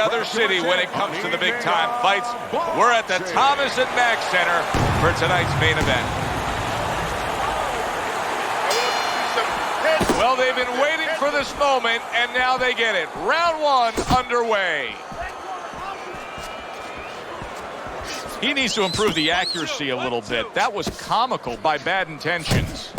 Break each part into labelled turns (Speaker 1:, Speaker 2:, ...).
Speaker 1: other city when it comes to the big-time fights. We're at the Thomas and Mack Center for tonight's main event. Well, they've been waiting for this moment, and now they get it. Round one underway.
Speaker 2: He needs to improve the accuracy a little bit. That was comical by Bad Intentions.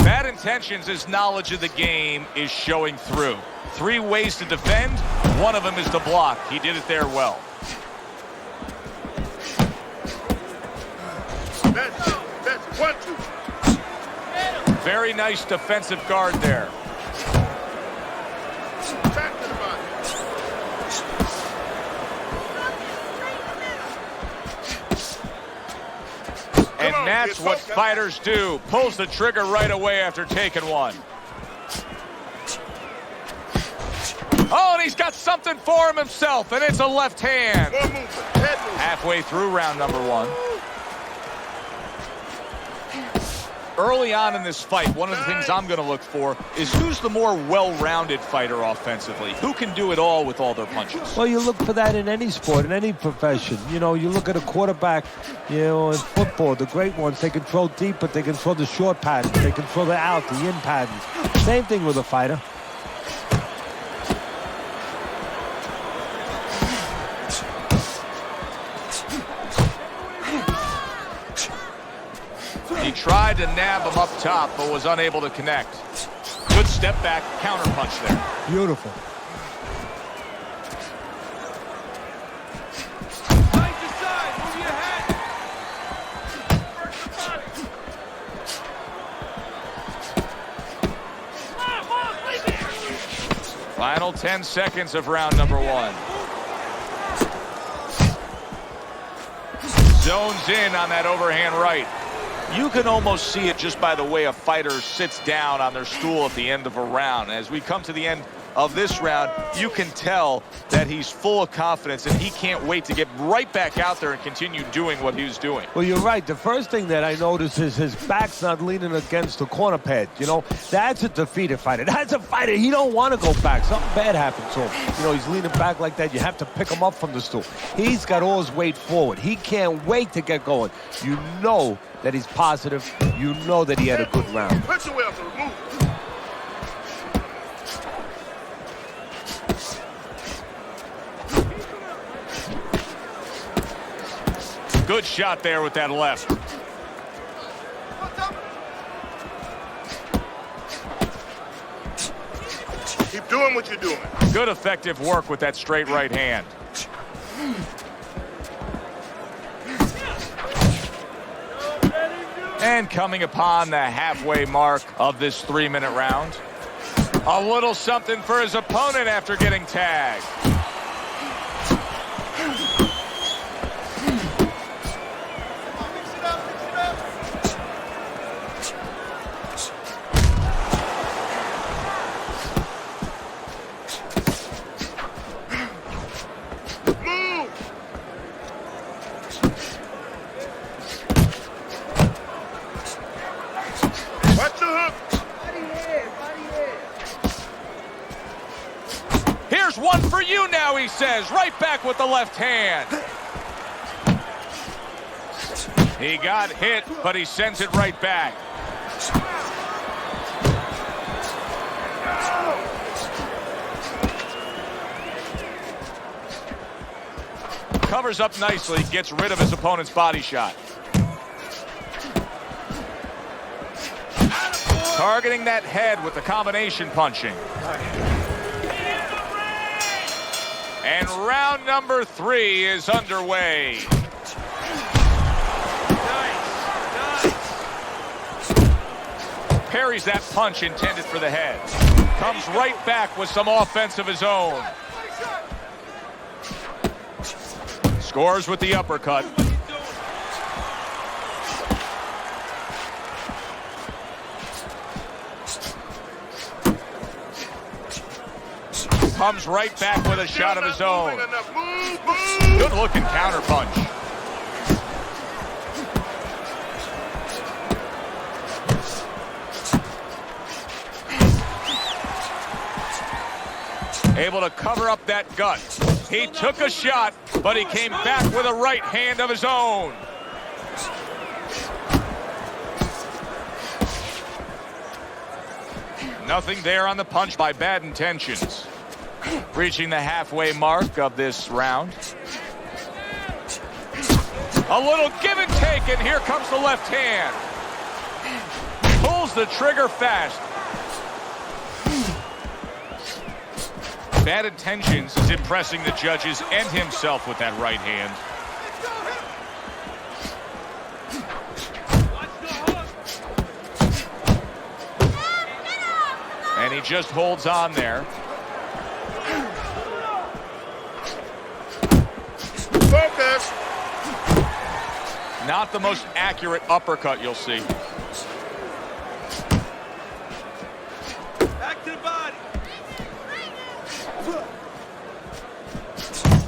Speaker 1: Bad Intentions' knowledge of the game is showing through. 3 ways to defend. One of them is to block. He did it there well.
Speaker 3: That's 1, 2.
Speaker 1: Very nice defensive guard there.
Speaker 3: Back to the body.
Speaker 1: And that's what fighters do. Pulls the trigger right away after taking one. Oh, and he's got something for him himself, and it's a left hand.
Speaker 3: More movement. Head movement.
Speaker 1: Halfway through round number 1. Early on in this fight, one of the things I'm going to look for is who's the more well-rounded fighter offensively. Who can do it all with all their punches?
Speaker 4: Well, you look for that in any sport, in any profession. You know, you look at a quarterback, you know, in football, the great ones, they can throw deep, but they can throw the short patterns. They can throw the out, the in patterns. Same thing with a fighter.
Speaker 1: He tried to nab him up top, but was unable to connect. Good step back, counter punch there.
Speaker 4: Beautiful.
Speaker 1: Final 10 seconds of round number 1. Zones in on that overhand right. You can almost see it just by the way a fighter sits down on their stool at the end of a round. As we come to the end of this round, you can tell that he's full of confidence and he can't wait to get right back out there and continue doing what he was doing.
Speaker 4: Well, you're right. The first thing that I noticed is his back's not leaning against the corner pad. You know, that's a defeated fighter. That's a fighter. He don't want to go back. Something bad happened to him. You know, he's leaning back like that. You have to pick him up from the stool. He's got all his weight forward. He can't wait to get going. You know that he's positive. You know that he had a good round.
Speaker 3: Put your way up and remove.
Speaker 1: Good shot there with that left.
Speaker 3: Keep doing what you're doing.
Speaker 1: Good effective work with that straight right hand. And coming upon the halfway mark of this 3-minute round. A little something for his opponent after getting tagged. Here's one for you now, he says. Right back with the left hand. He got hit, but he sends it right back. Covers up nicely, gets rid of his opponent's body shot. Targeting that head with the combination punching. And round number 3 is underway. Parries that punch intended for the head. Comes right back with some offense of his own. Scores with the uppercut. Comes right back with a shot of his own. Good looking counter punch.
Speaker 2: Able to cover up that gut. He took a shot, but he came back with a right hand of his own. Nothing there on the punch by Bad Intentions. Reaching the halfway mark of this round. A little give and take, and here comes the left hand. Pulls the trigger fast. Bad Intentions is impressing the judges and himself with that right hand. And he just holds on there.
Speaker 3: Focus.
Speaker 2: Not the most accurate uppercut you'll see.
Speaker 3: Back to the body.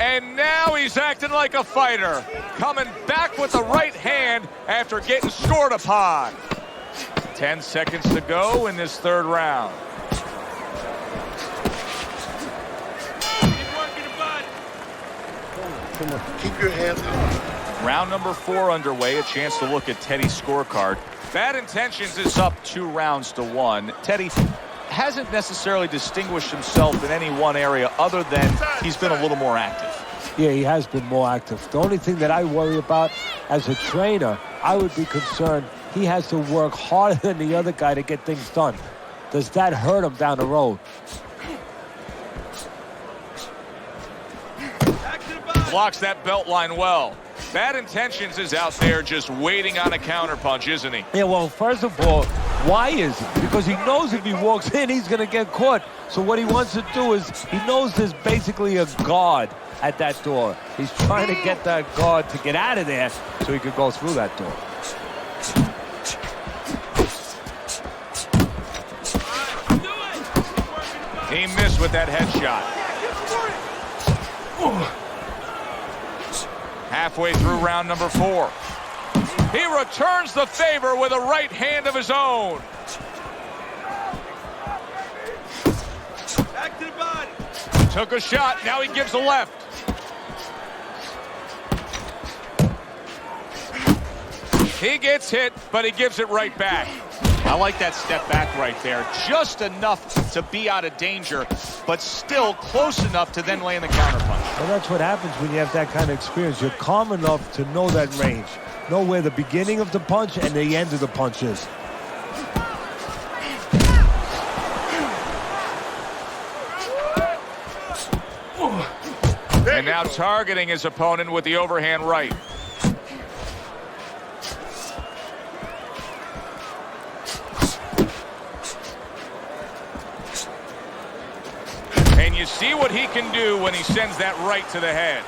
Speaker 2: And now he's acting like a fighter. Coming back with the right hand after getting scored upon. 10 seconds to go in this third round.
Speaker 3: Keep your hands up.
Speaker 2: Round number 4 underway. A chance to look at Teddy's scorecard. Bad Intentions is up 2-1. Teddy hasn't necessarily distinguished himself in any one area other than he's been a little more active.
Speaker 4: Yeah, he has been more active. The only thing that I worry about as a trainer, I would be concerned he has to work harder than the other guy to get things done. Does that hurt him down the road?
Speaker 2: Blocks that belt line well. Bad Intentions is out there just waiting on a counterpunch, isn't he?
Speaker 4: Yeah, well, first of all, why is he? Because he knows if he walks in, he's going to get caught. So what he wants to do is, he knows there's basically a guard at that door. He's trying to get that guard to get out of there so he could go through that door.
Speaker 2: He missed with that headshot. Halfway through round number 4. He returns the favor with a right hand of his own.
Speaker 3: Back to the body.
Speaker 2: Took a shot, now he gives a left. He gets hit, but he gives it right back. I like that step back right there. Just enough to be out of danger, but still close enough to then land the counterpunch.
Speaker 4: Well, that's what happens when you have that kind of experience. You're calm enough to know that range. Know where the beginning of the punch and the end of the punch is.
Speaker 2: And now targeting his opponent with the overhand right. And you see what he can do when he sends that right to the head.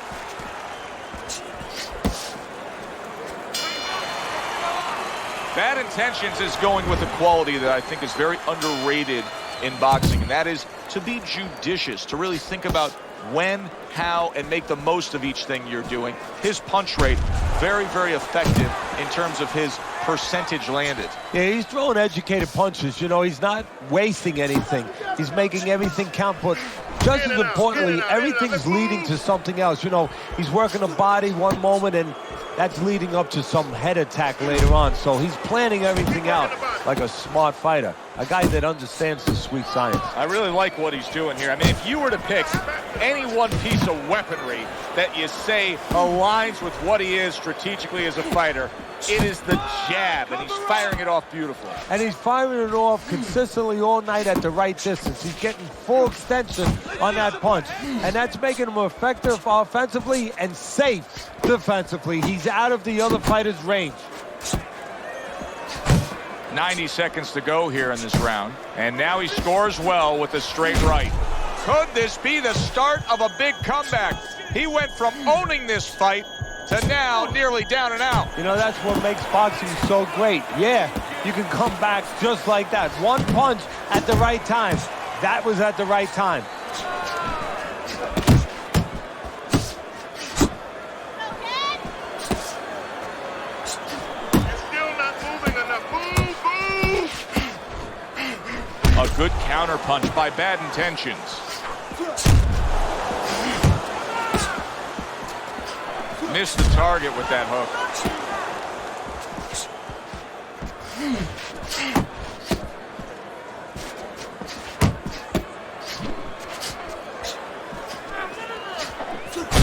Speaker 2: Bad Intentions is going with a quality that I think is very underrated in boxing, and that is to be judicious, to really think about when, how, and make the most of each thing you're doing. His punch rate, very, very effective in terms of his percentage landed.
Speaker 4: Yeah, he's throwing educated punches. You know, he's not wasting anything. He's making everything count, but just as importantly, everything's leading to something else. You know, he's working the body one moment, and that's leading up to some head attack later on. So he's planning everything out like a smart fighter, a guy that understands the sweet science.
Speaker 2: I really like what he's doing here. I mean, if you were to pick any one piece of weaponry that you say aligns with what he is strategically as a fighter, it is the jab, and he's firing it off beautifully.
Speaker 4: And he's firing it off consistently all night at the right distance. He's getting full extension on that punch, and that's making him effective offensively and safe defensively. He's out of the other fighter's range.
Speaker 2: 90 seconds to go here in this round, and now he scores well with a straight right. Could this be the start of a big comeback? He went from owning this fight to now nearly down and out.
Speaker 4: You know, that's what makes boxing so great. Yeah, you can come back just like that. One punch at the right time. That was at the right time.
Speaker 3: You're still not moving enough. Move, move.
Speaker 2: A good counterpunch by Bad Intentions.
Speaker 1: Missed the target with that hook.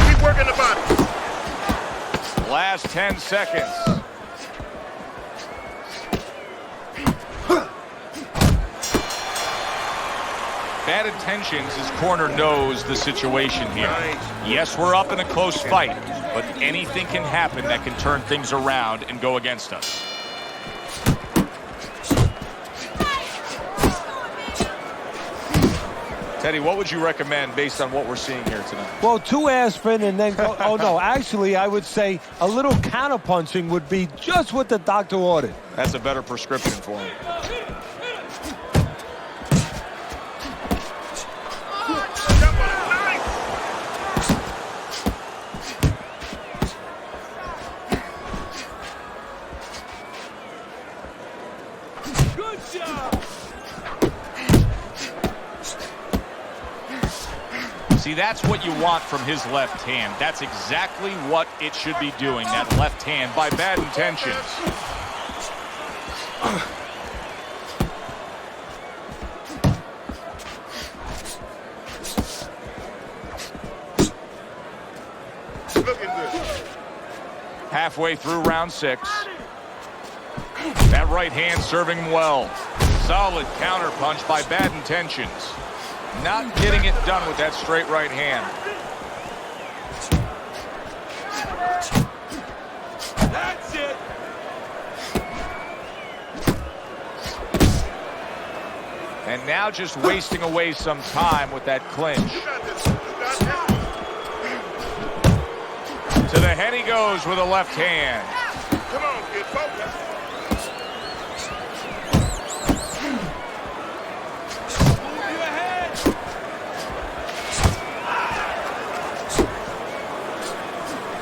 Speaker 3: Keep working the body.
Speaker 1: Last 10 seconds. Bad intentions. His corner knows the situation here. Yes, we're up in a close fight, but anything can happen that can turn things around and go against us. Teddy, what would you recommend based on what we're seeing here tonight?
Speaker 4: Well, 2 aspirin and then go. Oh, no. Actually, I would say a little counterpunching would be just what the doctor ordered.
Speaker 1: That's a better prescription for him.
Speaker 3: Good job.
Speaker 1: See, that's what you want from his left hand. That's exactly what it should be doing, that left hand, by bad intentions.
Speaker 3: Looking good.
Speaker 1: Halfway through round 6. That right hand serving him well. Solid counter punch by bad intentions. Not getting it done with that straight right hand.
Speaker 3: That's it.
Speaker 1: And now just wasting away some time with that clinch.
Speaker 3: You got this. You got this.
Speaker 1: To the head he goes with a left hand.
Speaker 3: Come on, kid. Focus.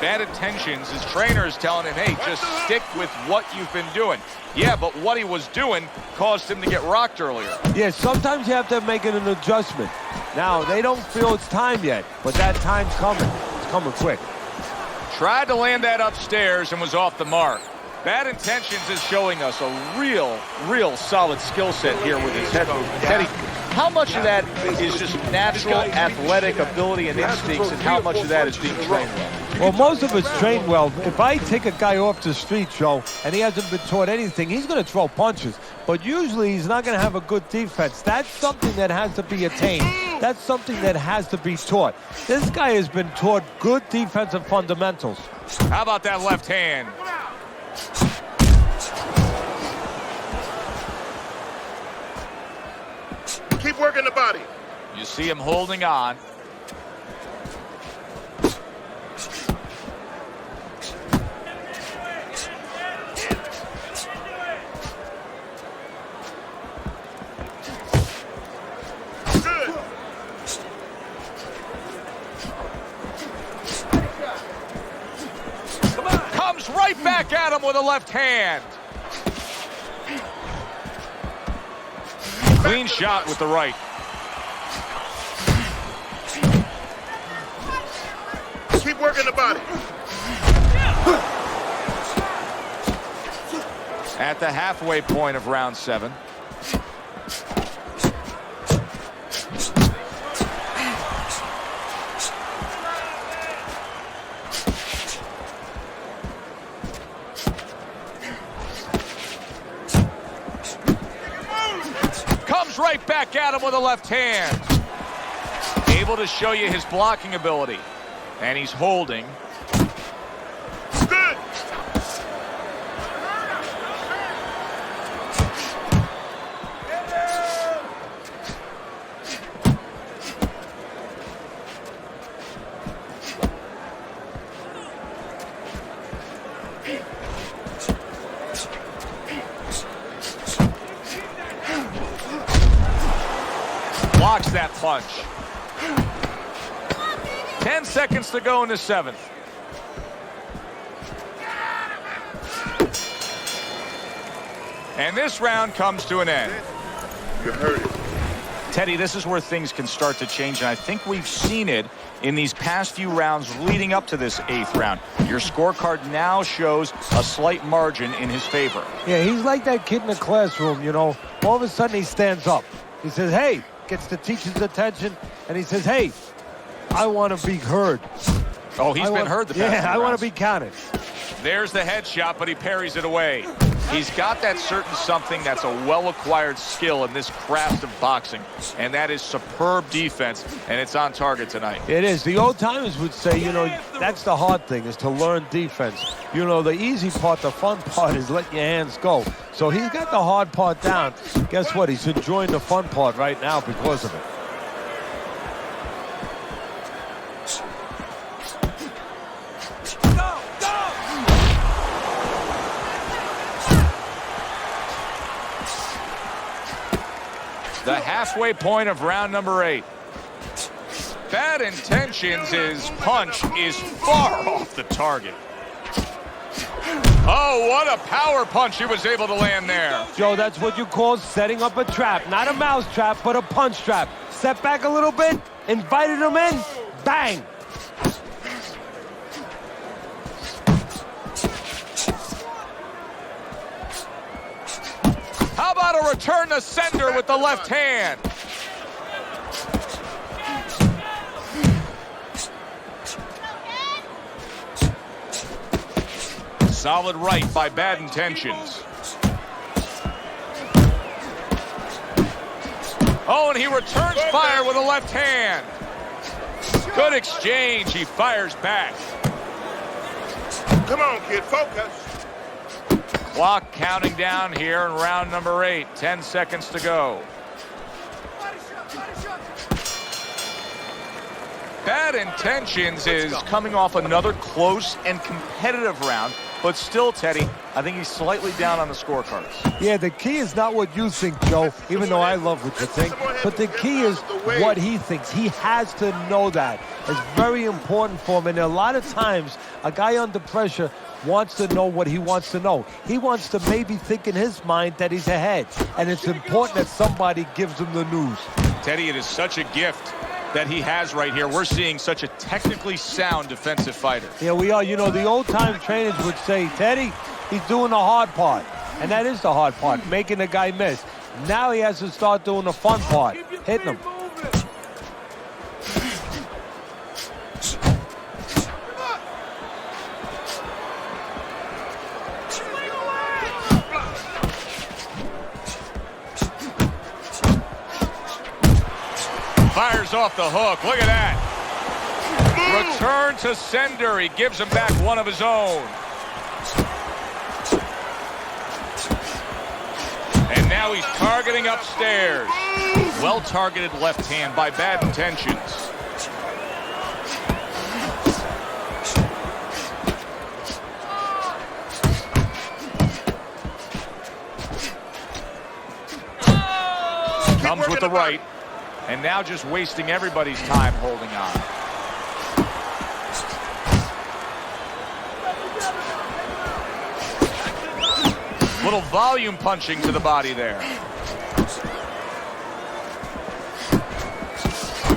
Speaker 1: Bad intentions. His trainer is telling him, hey, just stick with what you've been doing. Yeah, but what he was doing caused him to get rocked earlier.
Speaker 4: Yeah, sometimes you have to make an adjustment. Now, they don't feel it's time yet, but that time's coming. It's coming quick.
Speaker 1: Tried to land that upstairs and was off the mark. Bad intentions is showing us a real solid skill set here with his head movement. Teddy, how much of that is just natural athletic ability and instincts, and how much of that is being trained well?
Speaker 4: Well, most of it's trained well. If I take a guy off the street, Joe, and he hasn't been taught anything, he's going to throw punches. But usually he's not going to have a good defense. That's something that has to be attained. That's something that has to be taught. This guy has been taught good defensive fundamentals.
Speaker 1: How about that left hand?
Speaker 3: Keep working the body.
Speaker 1: You see him holding on.
Speaker 3: Good.
Speaker 1: Comes right back at him with a left hand. Clean shot with the right.
Speaker 3: Keep working the body.
Speaker 1: At the halfway point of round 7. Comes right back at him with a left hand. Able to show you his blocking ability. And he's holding.
Speaker 3: Good.
Speaker 1: Blocks that punch. 10 seconds to go in the 7th. And this round comes to an end.
Speaker 3: You heard it.
Speaker 1: Teddy, this is where things can start to change, and I think we've seen it in these past few rounds leading up to this 8th round. Your scorecard now shows a slight margin in his favor.
Speaker 4: Yeah, he's like that kid in the classroom, you know. All of a sudden he stands up. He says, hey, gets the teacher's attention, and he says, hey, I want to be heard.
Speaker 1: Oh, he's been heard the past few
Speaker 4: Yeah, I want
Speaker 1: rounds.
Speaker 4: to be counted.
Speaker 1: There's the headshot, but he parries it away. He's got that certain something that's a well-acquired skill in this craft of boxing, and that is superb defense, and it's on target tonight.
Speaker 4: It is. The old timers would say, you know, that's the hard thing, is to learn defense. You know, the easy part, the fun part is letting your hands go. So he's got the hard part down. Guess what? He's enjoying the fun part right now because of it.
Speaker 1: The halfway point of round number 8. Bad Intentions, his punch is far off the target. Oh, what a power punch he was able to land there.
Speaker 4: Joe, that's what you call setting up a trap. Not a mouse trap, but a punch trap. Step back a little bit, invited him in, bang.
Speaker 1: How about a return to sender with the left hand? Solid right by Bad Intentions. Oh, and he returns fire with a left hand. Good exchange. He fires back.
Speaker 3: Come on, kid, focus.
Speaker 1: Clock counting down here in round number 8. 10 seconds to go. Bad Intentions is coming off another close and competitive round, but still, Teddy, I think he's slightly down on the scorecards.
Speaker 4: Yeah, the key is not what you think, Joe, even though I love what you think, but the key is what he thinks. He has to know that. It's very important for him, and a lot of times, a guy under pressure wants to know what he wants to know. He wants to maybe think in his mind that he's ahead, and it's important that somebody gives him the news.
Speaker 1: Teddy, it is such a gift that he has right here. We're seeing such a technically sound defensive fighter.
Speaker 4: Yeah, we are. You know, the old-time trainers would say, Teddy, he's doing the hard part. And that is the hard part, making the guy miss. Now he has to start doing the fun part, hitting him.
Speaker 1: Fires off the hook. Look at that. Return to sender. He gives him back one of his own. And now he's targeting upstairs. Well-targeted left hand by Bad Intentions. Comes with the right. And now just wasting everybody's time holding on. Little volume punching to the body there.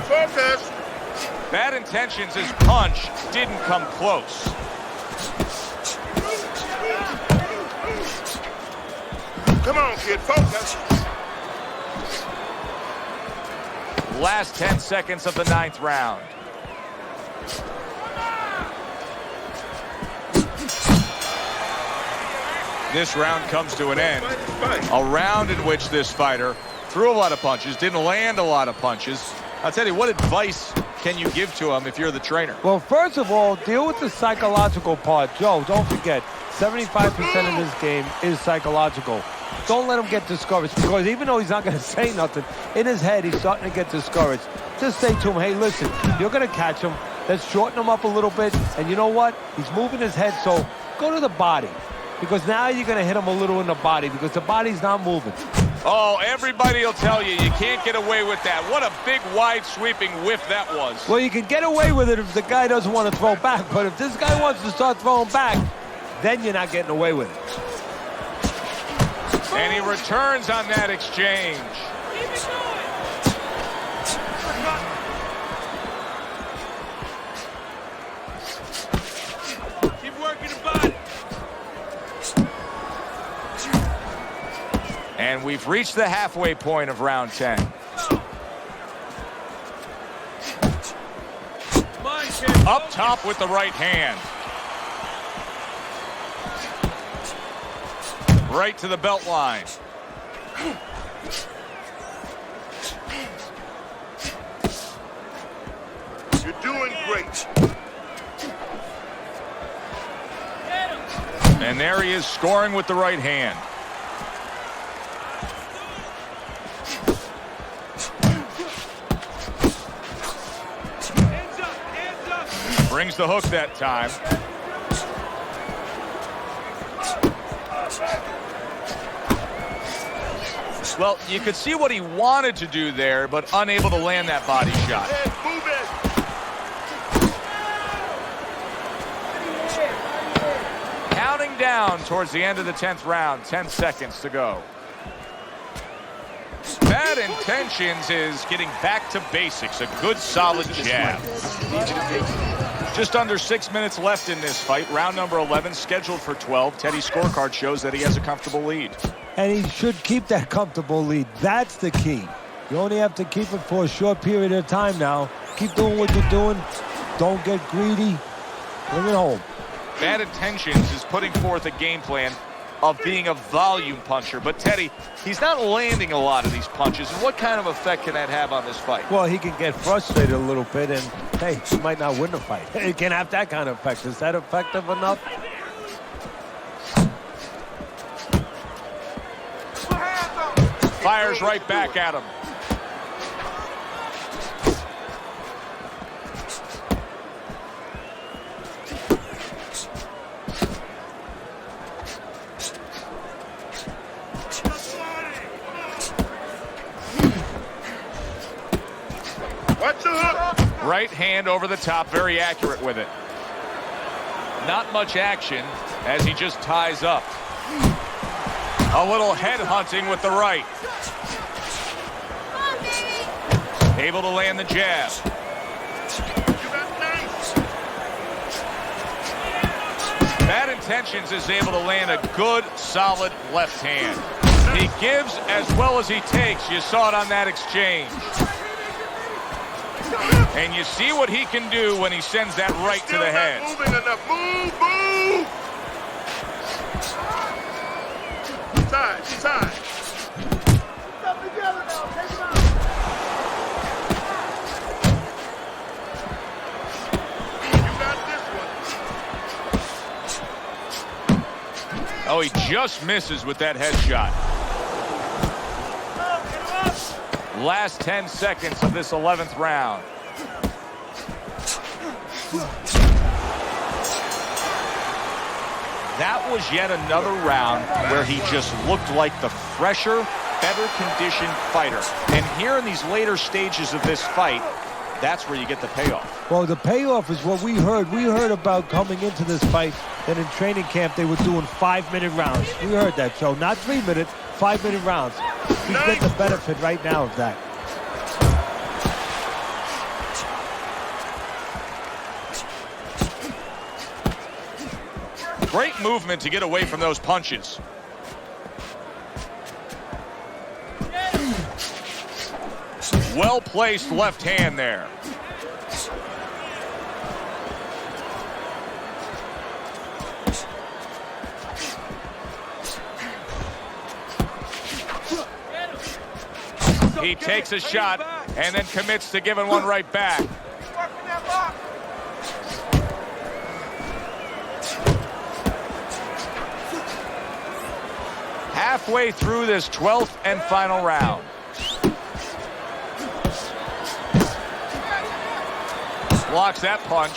Speaker 3: Focus.
Speaker 1: Bad Intentions, his punch didn't come close.
Speaker 3: Come on, kid, focus.
Speaker 1: Last 10 seconds of the 9th round. This round comes to an end. A round in which this fighter threw a lot of punches, didn't land a lot of punches. I'll tell you, what advice can you give to him if you're the trainer?
Speaker 4: Well, first of all, deal with the psychological part. Joe, don't forget, 75% of this game is psychological. Don't let him get discouraged, because even though he's not going to say nothing, in his head he's starting to get discouraged. Just say to him, hey, listen, you're going to catch him. Let's shorten him up a little bit. And you know what? He's moving his head, so go to the body. Because now you're going to hit him a little in the body, because the body's not moving.
Speaker 1: Oh, everybody will tell you, you can't get away with that. What a big, wide, sweeping whiff that was.
Speaker 4: Well, you can get away with it if the guy doesn't want to throw back. But if this guy wants to start throwing back, then you're not getting away with it.
Speaker 1: And he returns on that exchange. we've reached the halfway point of round 10. Up top with the right hand. Right to the belt line.
Speaker 3: You're doing great.
Speaker 1: And there he is scoring with the right hand. Brings the hook that time. Well, you could see what he wanted to do there, but unable to land that body shot.
Speaker 3: Move it.
Speaker 1: Counting down towards the end of the 10th round, 10 seconds to go. Bad Intentions is getting back to basics, a good solid jab. Just under 6 minutes left in this fight. Round number 11 scheduled for 12. Teddy's scorecard shows that he has a comfortable lead.
Speaker 4: And he should keep that comfortable lead. That's the key. You only have to keep it for a short period of time now. Keep doing what you're doing. Don't get greedy. Bring it home.
Speaker 1: Bad Intentions is putting forth a game plan of being a volume puncher. But Teddy, he's not landing a lot of these punches. And what kind of effect can that have on this fight?
Speaker 4: Well, he can get frustrated a little bit, and, hey, he might not win the fight. It can have that kind of effect. Is that effective enough?
Speaker 1: Fires right back at him.
Speaker 3: Watch the hook.
Speaker 1: Right hand over the top, very accurate with it. Not much action as he just ties up. A little head hunting with the right. Able to land the jab. Bad Intentions is able to land a good, solid left hand. He gives as well as he takes. You saw it on that exchange. And you see what he can do when he sends that right to the head.
Speaker 3: Moving enough. Move, move. Side, side. Stop together now. Take him out. You got this one.
Speaker 1: Oh, he just misses with that headshot. Last 10 seconds of this 11th round. That was yet another round where he just looked like the fresher, better conditioned fighter. And here in these later stages of this fight, that's where you get the payoff.
Speaker 4: Well, the payoff is what we heard. We heard about coming into this fight that in training camp they were doing 5-minute rounds. We heard that, so not 3-minute, 5-minute rounds. He's getting the benefit right now of that.
Speaker 1: Great movement to get away from those punches. Well-placed left hand there. He takes a shot and then commits to giving one right back. Halfway through this 12th and final round. Blocks that punch.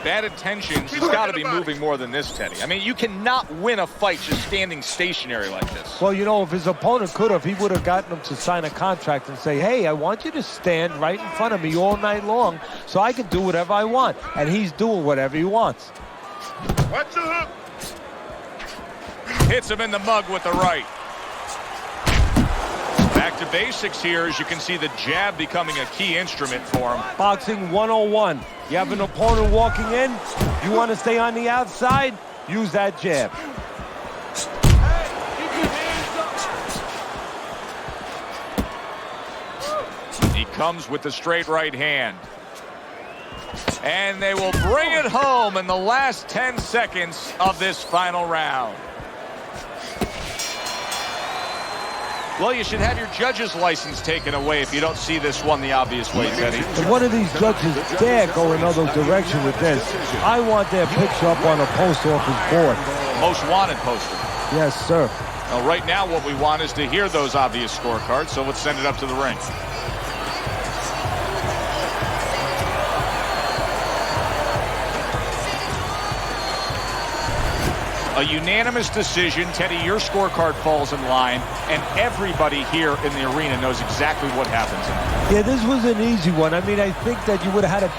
Speaker 1: Bad Intentions. He's got to be moving more than this, Teddy. I mean, you cannot win a fight just standing stationary like this.
Speaker 4: Well, you know, if his opponent could have, he would have gotten him to sign a contract and say, hey, I want you to stand right in front of me all night long so I can do whatever I want. And he's doing whatever he wants.
Speaker 3: Watch the hook.
Speaker 1: Hits him in the mug with the right. Back to basics here, as you can see the jab becoming a key instrument for him.
Speaker 4: Boxing 101. You have an opponent walking in. You want to stay on the outside? Use that jab.
Speaker 1: comes with the straight right hand. And they will bring it home in the last 10 seconds of this final round. Well, you should have your judge's license taken away if you don't see this one the obvious way, Teddy.
Speaker 4: If one of these judges dare go another direction with this, I want their picture up on a post office board.
Speaker 1: Most wanted poster.
Speaker 4: Yes, sir.
Speaker 1: Now, right now, what we want is to hear those obvious scorecards, so let's send it up to the ring. A unanimous decision. Teddy, your scorecard falls in line, and everybody here in the arena knows exactly what happens.
Speaker 4: Yeah, this was an easy one. I mean, I think that you would have had a